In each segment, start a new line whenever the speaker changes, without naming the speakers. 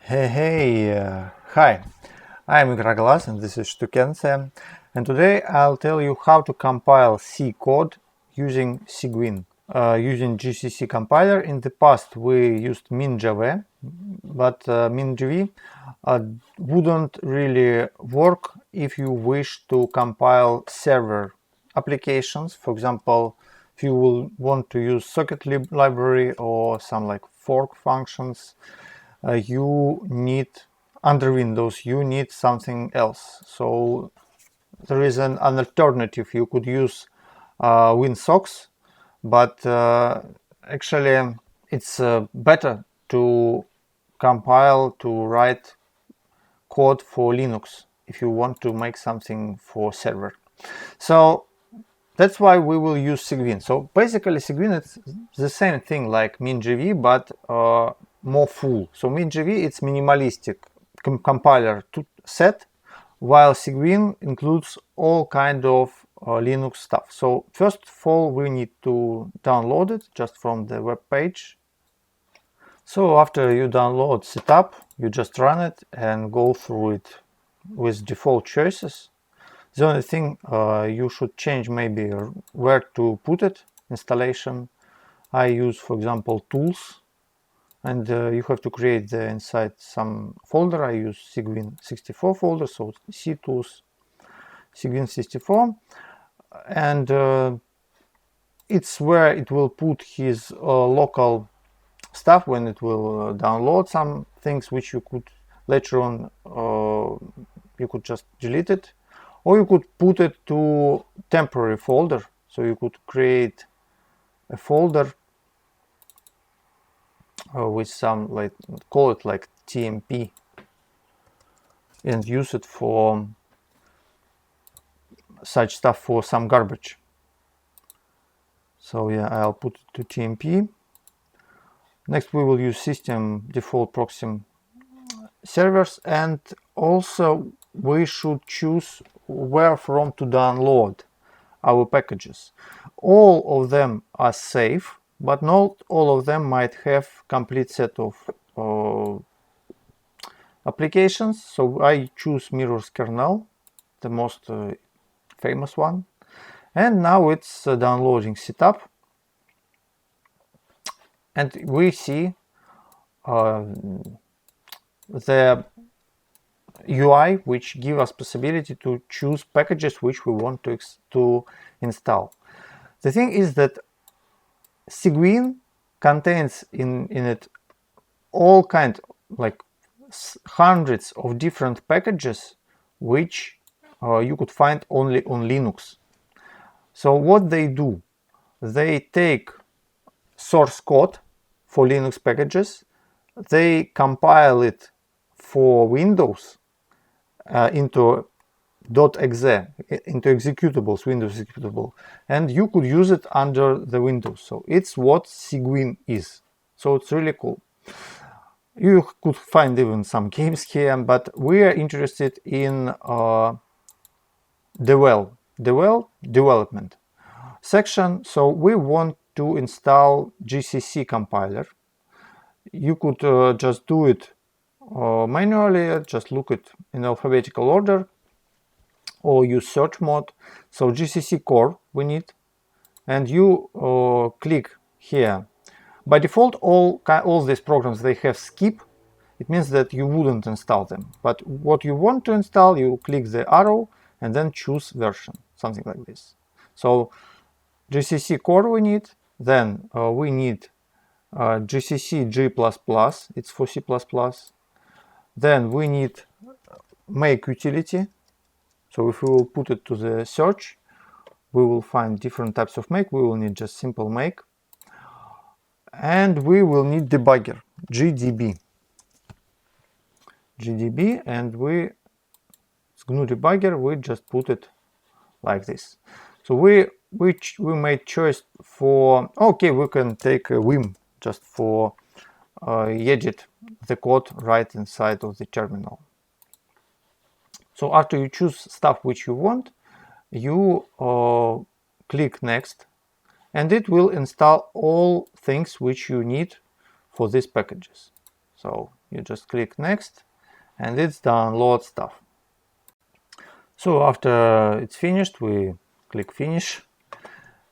Hi, I'm Graglas and this is Shtuky, and today I'll tell you how to compile C code using Cygwin. Using GCC compiler. In the past we used MinJava, but MinJV wouldn't really work if you wish to compile server applications. For example, if you will want to use socket library or some like fork functions, you need under Windows you need something else. So there is an alternative. You could use WinSox, but actually it's better to compile to write code for Linux if you want to make something for server. So that's why we will use Cygwin. So basically Cygwin is the same thing like MinJV, but more full. So MinJV it's minimalistic compiler to set, while Cygwin includes all kind of Linux stuff. So first of all we need to download it just from the web page. So after you download setup, you just run it and go through it with default choices. The only thing you should change maybe where to put it, installation. I use, for example, tools, and you have to create the inside some folder. I use Cygwin 64 folder, so C tools, Cygwin 64, and it's where it will put his local stuff when it will download some things which you could later on you could just delete it, or you could put it to temporary folder. So you could create a folder with some, like, call it like TMP, and use it for such stuff, for some garbage. So yeah, I'll put it to TMP. Next we will use system default proxy servers, and also we should choose where from to download our packages. All of them are safe, but not all of them might have complete set of applications. So I choose mirrors kernel, the most famous one, and now it's downloading setup, and we see the UI which give us possibility to choose packages which we want to install. The thing is that Cygwin contains in it all kind, like hundreds of different packages which you could find only on Linux. So what they do, they take source code for Linux packages, they compile it for Windows into .exe, into executables, Windows executable, and you could use it under the Windows. So it's what Cygwin is. So it's really cool. You could find even some games here, but we are interested in development section. So we want to install GCC compiler. You could just do it manually, just look it in alphabetical order, or use search mode. So GCC core we need, and you click here. By default, all these programs, they have skip. It means that you wouldn't install them, but what you want to install, you click the arrow and then choose version, something like this. So GCC core we need, then we need GCC G++, it's for C++. Then we need make utility. So if we will put it to the search, we will find different types of make. We will need just simple make, and we will need debugger, GDB, and GNU debugger, we just put it like this. So we made choice for, okay, we can take a Vim just for edit the code right inside of the terminal. So after you choose stuff which you want, you click next, and it will install all things which you need for these packages. So you just click next and it's download stuff. So after it's finished, we click finish,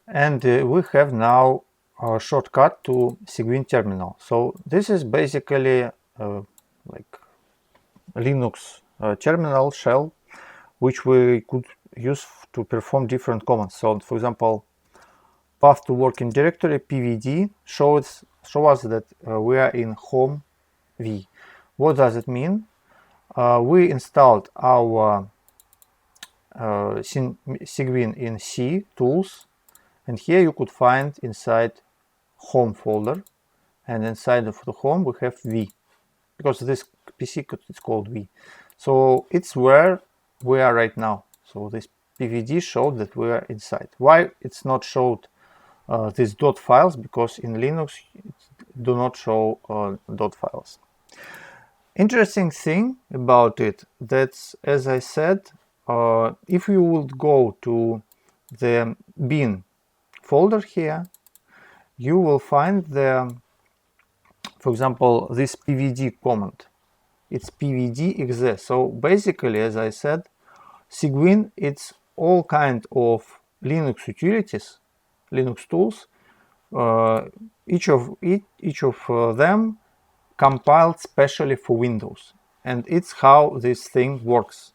and we have now a shortcut to Cygwin terminal. So this is basically like Linux terminal shell, which we could use to perform different commands. So for example, path to working directory pvd shows us that we are in home v. What does it mean? We installed our Cygwin in C tools, and here you could find inside home folder, and inside of the home we have v, because this PC is called v. So it's where we are right now. So this pvd showed that we are inside. Why it's not showed these dot files? Because in Linux it do not show dot files. Interesting thing about it, that's, as I said, if you would go to the bin folder here, you will find the, for example, this pvd command. It's pvd exe. So basically, as I said, Cygwin, it's all kind of Linux utilities, Linux tools, each of them compiled specially for Windows, and it's how this thing works.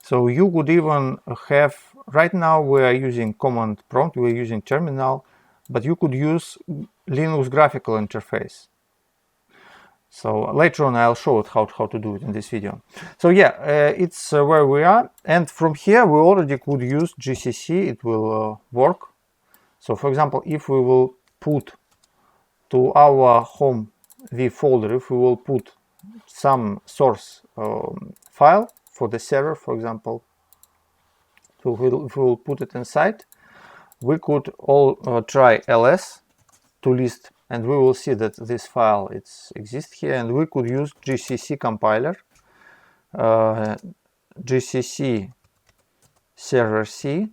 So you could even have, right now we are using command prompt, we are using terminal, but you could use Linux graphical interface. So later on I'll show it how to do it in this video. So yeah, it's where we are, and from here we already could use GCC, it will work. So for example, if we will put to our home v folder, if we will put some source file for the server, for example, so if we will put it inside, we could all try ls to list, and we will see that this file exists here, and we could use GCC compiler, GCC server c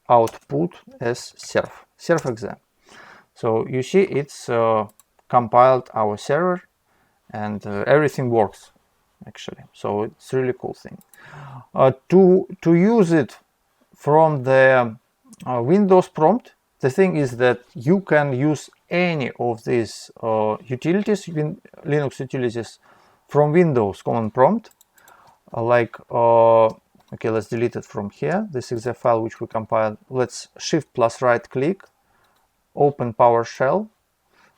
output as serve exe. So you see it's compiled our server, and everything works actually. So it's really cool thing. To use it from the Windows prompt, the thing is that you can use any of these utilities, Linux utilities, from Windows command prompt. Okay, let's delete it from here. This is the file which we compiled. Let's shift plus right click, open PowerShell.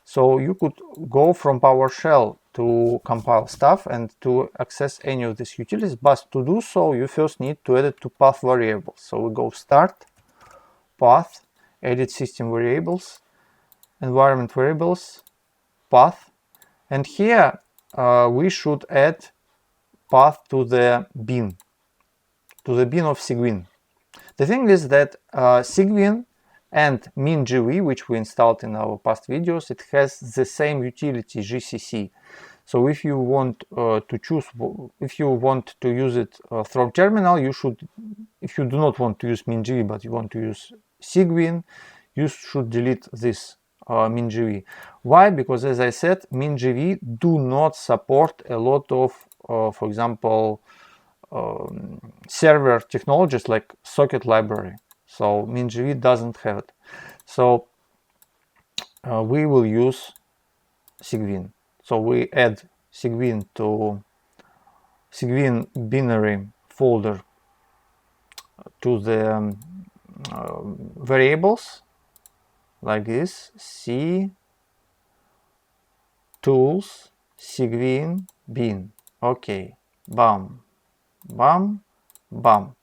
So you could go from PowerShell to compile stuff and to access any of these utilities, but to do so you first need to add it to path variables. So we go start, path, edit system variables, environment variables, path, and here we should add path to the bin of Cygwin. The thing is that Cygwin and mingv, which we installed in our past videos, it has the same utility GCC. So if you want to choose, if you want to use it from terminal, you should, if you do not want to use mingv but you want to use Cygwin, you should delete this mingv. Why? Because as I said, mingv do not support a lot of, for example, server technologies like socket library. So mingv doesn't have it. So we will use Cygwin. So we add Cygwin to Cygwin binary folder to the variables like this: C tools Cygwin bin. Okay, bam, bam, bam.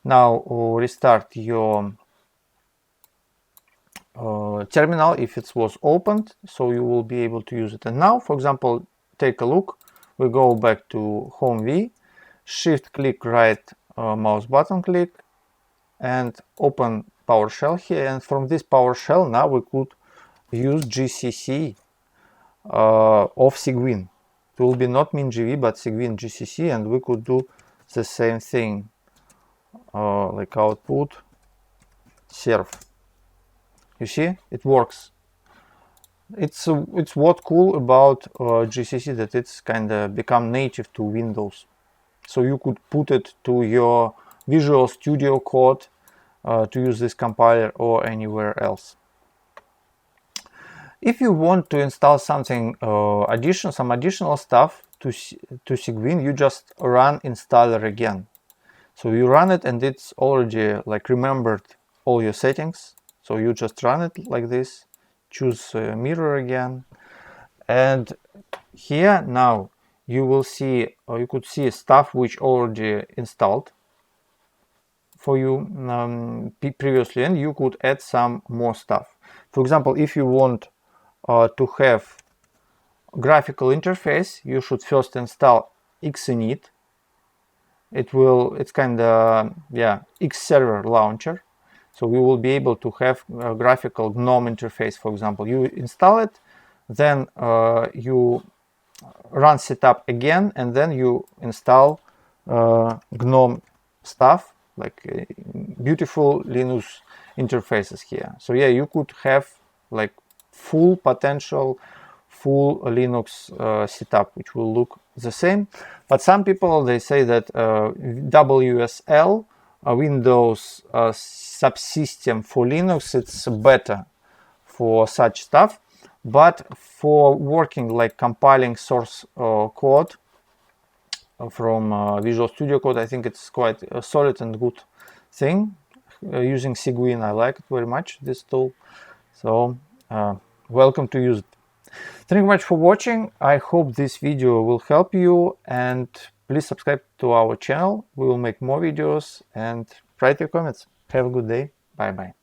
Now restart your terminal if it was opened, so you will be able to use it. And now, for example, take a look. We go back to home v, shift click right mouse button click, and open PowerShell here. And from this PowerShell now we could use GCC of Cygwin. It will be not mingv but Cygwin GCC, and we could do the same thing, like output serve. You see, it works. It's what cool about GCC, that it's kind of become native to Windows. So you could put it to your Visual Studio Code to use this compiler or anywhere else. If you want to install something some additional stuff to Cygwin, you just run installer again. So you run it and it's already like remembered all your settings. So you just run it like this, choose mirror again, and here now you will see, or you could see stuff which already installed for you previously, and you could add some more stuff. For example, if you want to have graphical interface, you should first install Xinit. It's kind of Xserver launcher, so we will be able to have a graphical GNOME interface. For example, you install it, then you run setup again, and then you install GNOME stuff, like beautiful Linux interfaces here. So yeah, you could have like full Linux setup, which will look the same. But some people, they say that WSL, Windows subsystem for Linux, it's better for such stuff. But for working, like compiling source code from Visual Studio Code, I think it's quite a solid and good thing. Using Cygwin, I like it very much, this tool. So welcome to use it. Thank you much for watching. I hope this video will help you, and please subscribe to our channel. We will make more videos, and write your comments. Have a good day. Bye bye.